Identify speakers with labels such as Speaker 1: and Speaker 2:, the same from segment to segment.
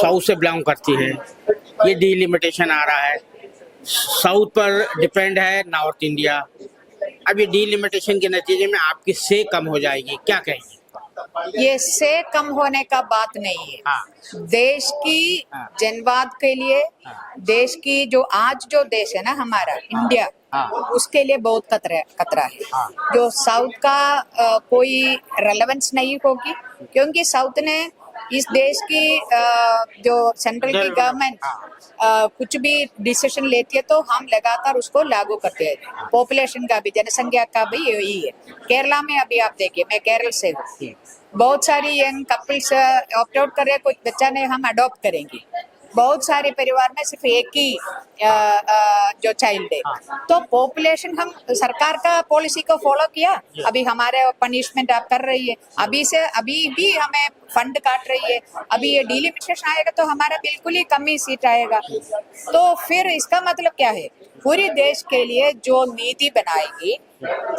Speaker 1: South से belong करती है। ये डिलिमिटेशन आ रहा है, साउथ पर डिपेंड है नॉर्थ इंडिया। अब ये डिलिमिटेशन के नतीजे में आपकी से कम हो जाएगी, क्या कहेंगे?
Speaker 2: ये से कम होने का बात नहीं है।
Speaker 1: हाँ
Speaker 2: देश की
Speaker 1: हाँ
Speaker 2: जनवाद के लिए, देश की जो आज जो देश है ना हमारा इंडिया,
Speaker 1: हाँ
Speaker 2: उसके लिए बहुत खतरा है।
Speaker 1: हाँ
Speaker 2: जो साउथ का कोई रेलेवेंस नहीं होगी, क्योंकि साउथ ने इस देश की जो सेंट्रल की गवर्नमेंट कुछ भी डिसीजन लेती है तो हम लगातार उसको लागू करते हैं। पॉपुलेशन का भी, जनसंख्या का भी यही है। केरला में अभी आप देखिए, मैं केरल से हूँ, बहुत सारी यंग कपल्स ऑप्ट आउट कर रहे हैं, कुछ बच्चा ने हम अडॉप्ट करेंगे। बहुत सारे परिवार में सिर्फ एक ही जो चाइल्ड है। तो पॉपुलेशन, हम सरकार का पॉलिसी को फॉलो किया, अभी हमारे पनिशमेंट आप कर रही है, अभी भी हमें फंड काट रही है। अभी ये डिलिमिटेशन आएगा तो हमारा बिल्कुल ही कम ही सीट आएगा। तो फिर इसका मतलब क्या है? पूरी देश के लिए जो नीति बनाएगी,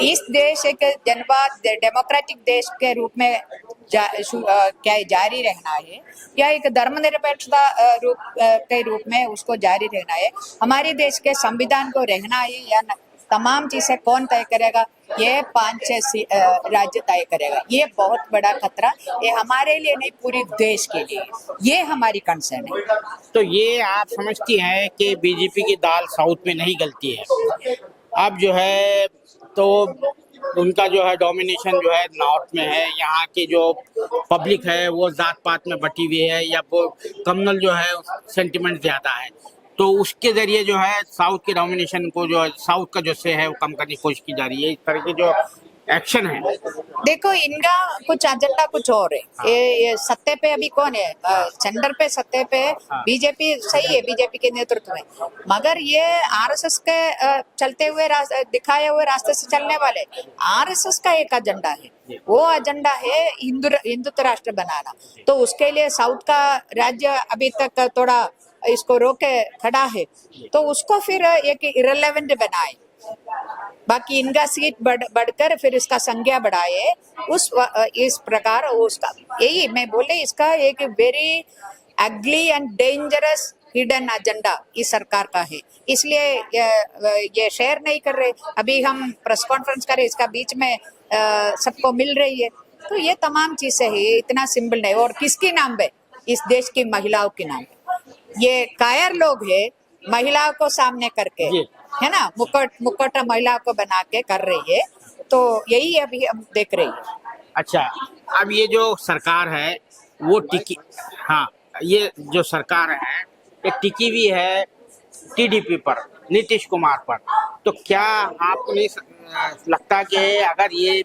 Speaker 2: इस देश एक जनवाद डेमोक्रेटिक देश के रूप में क्या जारी रहना है, या एक धर्मनिरपेक्षता के रूप में उसको जारी रहना है, हमारे देश के संविधान को रहना है या न, तमाम चीजें कौन तय करेगा? ये 5-6 राज्य तय करेगा। ये बहुत बड़ा खतरा, ये हमारे लिए नहीं, पूरी देश के लिए, ये हमारी कंसर्न है।
Speaker 1: तो ये आप समझती हैं कि बीजेपी की दाल साउथ में नहीं गलती है। अब जो है तो उनका जो है डोमिनेशन जो है नॉर्थ में है। यहाँ की जो पब्लिक है वो जात पात में बटी हुई है, या वो कम्युनल जो है सेंटिमेंट ज़्यादा है, तो उसके ज़रिए जो है साउथ के डोमिनेशन को, जो साउथ का जो से है वो कम करने की कोशिश की जा रही है। इस तरह के जो एक्शन है,
Speaker 2: देखो, इनका कुछ एजेंडा कुछ और है। ये सत्ते पे अभी कौन है? सेंटर पे सत्ते पे बीजेपी सही है, बीजेपी के नेतृत्व में, मगर ये आरएसएस के चलते हुए दिखाए हुए रास्ते से चलने वाले। आरएसएस का एक एजेंडा है, वो एजेंडा है हिंदुत्व राष्ट्र बनाना। तो उसके लिए साउथ का राज्य अभी तक थोड़ा इसको रोके खड़ा है, तो उसको फिर एक इररिलेवेंट बनाए, बाकी इनका सीट बढ़कर फिर इसका संख्या बढ़ाए, इस प्रकार उसका, यही मैं बोले, इसका एक very ugly and dangerous hidden agenda इस सरकार का है। इसलिए ये शेयर नहीं कर रहे। अभी हम प्रेस कॉन्फ्रेंस करें, इसका बीच में सबको मिल रही है। तो ये तमाम चीजें है, इतना सिंपल नहीं। और किसके नाम पे? इस देश की महिलाओं के नाम पे। ये कायर लोग है, महिलाओं को सामने करके, है ना, मुकुट महिला को बना के कर रही है। तो यही अभी हम देख रही है।
Speaker 1: अच्छा, अब ये जो सरकार है वो टिकी, हाँ, ये जो सरकार है ये टिकी हुई है टीडीपी पर, नीतीश कुमार पर। तो क्या आपको नहीं लगता कि अगर ये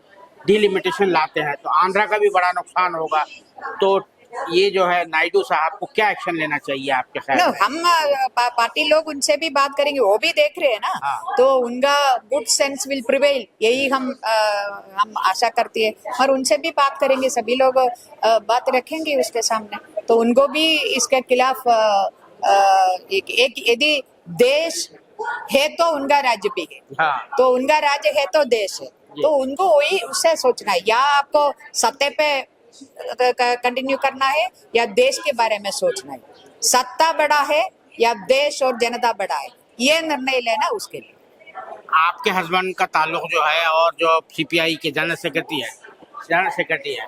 Speaker 1: डिलिमिटेशन लाते हैं तो आंध्रा का भी बड़ा नुकसान होगा? तो ये जो है नायडू साहब को क्या एक्शन लेना चाहिए आपके ख्याल में?
Speaker 2: हम पार्टी लोग उनसे भी बात करेंगे, वो भी देख रहे हैं ना।
Speaker 1: हाँ।
Speaker 2: तो उनका गुड सेंस विल प्रिवेल, यही हम आशा करती है। और उनसे भी बात करेंगे, सभी लोग बात रखेंगे उसके सामने, तो उनको भी इसके खिलाफ एक यदि देश है तो उनका राज्य भी है।
Speaker 1: हाँ।
Speaker 2: तो उनका राज्य है तो देश है, तो उनको वही उससे सोचना है, या आपको सत्ते पे कंटिन्यू करना है या देश के बारे में सोचना है। सत्ता बड़ा है या देश और जनता बड़ा है, ये निर्णय लेना उसके लिए।
Speaker 1: आपके हस्बैंड का ताल्लुक जो है और जो सीपीआई के जनरल सेक्रेटरी है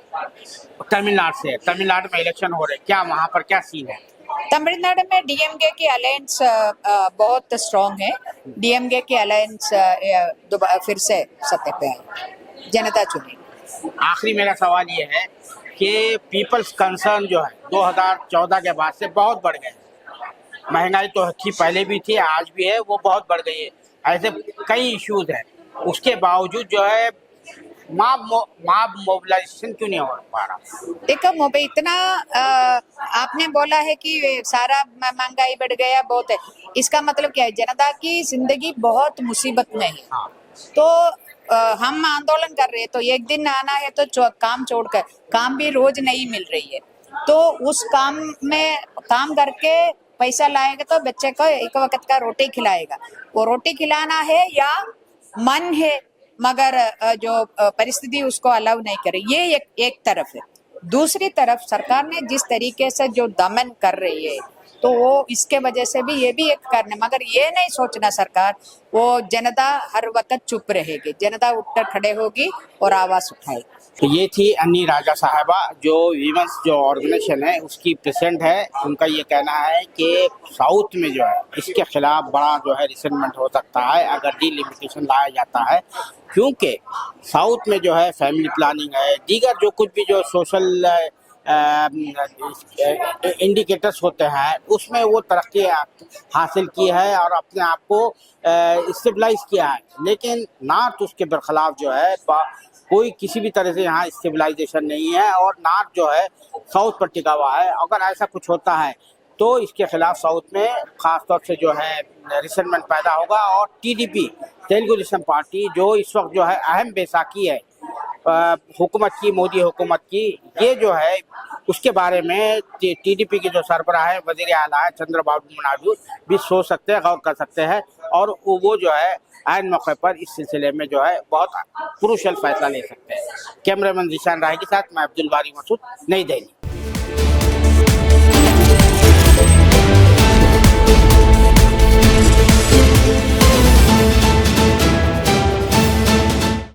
Speaker 1: तमिलनाडु से, तमिलनाडु में इलेक्शन हो रहे, क्या वहाँ पर क्या सीन है?
Speaker 2: तमिलनाडु में डीएमके की अलायंस बहुत स्ट्रॉन्ग है। डीएमके की अलायंस फिर से सत्ते पे है, जनता चुनेगी।
Speaker 1: आखिरी मेरा सवाल ये है कि पीपल्स कंसर्न जो है 2014 के बाद से बहुत बढ़ गए। महंगाई तो थी, पहले भी थी, आज भी है, वो बहुत बढ़ गई है। ऐसे कई इश्यूज हैं, उसके बावजूद जो है माब मोबिलाइजेशन क्यों नहीं हो पा रहा?
Speaker 2: देखो, इतना आपने बोला है कि सारा महंगाई बढ़ गया, बहुत है, इसका मतलब क्या है? जनता की जिंदगी बहुत मुसीबत में है।
Speaker 1: हाँ।
Speaker 2: तो हम आंदोलन कर रहे हैं, तो एक दिन आना है तो काम छोड़कर, काम भी रोज नहीं मिल रही है, तो उस काम में काम करके पैसा लाएगा तो बच्चे को एक वक्त का रोटी खिलाएगा। वो रोटी खिलाना है या मन है, मगर जो परिस्थिति उसको अलाउ नहीं करे, ये एक तरफ है। दूसरी तरफ सरकार ने जिस तरीके से जो दमन कर रही है तो वो इसके वजह से भी ये भी एक कारण है, मगर ये नहीं सोचना सरकार वो जनता हर वक्त चुप रहेगी, जनता उठकर खड़े होगी और आवाज उठाएगी।
Speaker 1: तो ये थी अन्नी राजा साहबा जो वीमेंस जो ऑर्गेनाइजेशन है उसकी प्रेसिडेंट है। उनका ये कहना है कि साउथ में जो है इसके खिलाफ बड़ा जो है रिसेंटमेंट हो सकता है अगर डिलिमिटेशन लाया जाता है, क्योंकि साउथ में जो है फैमिली प्लानिंग है, दीगर जो कुछ भी जो सोशल इंडिकेटर्स होते हैं उसमें वो तरक्की हासिल की है और अपने आप को स्टेबलाइज किया है। लेकिन नॉर्थ उसके बरखिलाफ जो है कोई किसी भी तरह से यहाँ स्टेबलाइजेशन नहीं है और नॉर्थ जो है साउथ पर टिका हुआ है। अगर ऐसा कुछ होता है तो इसके खिलाफ साउथ में खासतौर से जो है रिसेंटमेंट पैदा होगा और टीडीपी तेलुगु देशम पार्टी जो इस वक्त जो है अहम बैसाखी है हुकूमत की, मोदी हुकूमत की, ये जो है उसके बारे में टीडीपी के जो सरबराह है वजीर आला है चंद्रबाबू नायडू भी सोच सकते हैं, गौर कर सकते हैं और वो जो है आयन मौके पर इस सिलसिले में जो है बहुत क्रूशल फैसला ले सकते हैं। कैमरामैन जिशान राय के साथ मैं अब्दुल बारी मसूद, नई दिल्ली।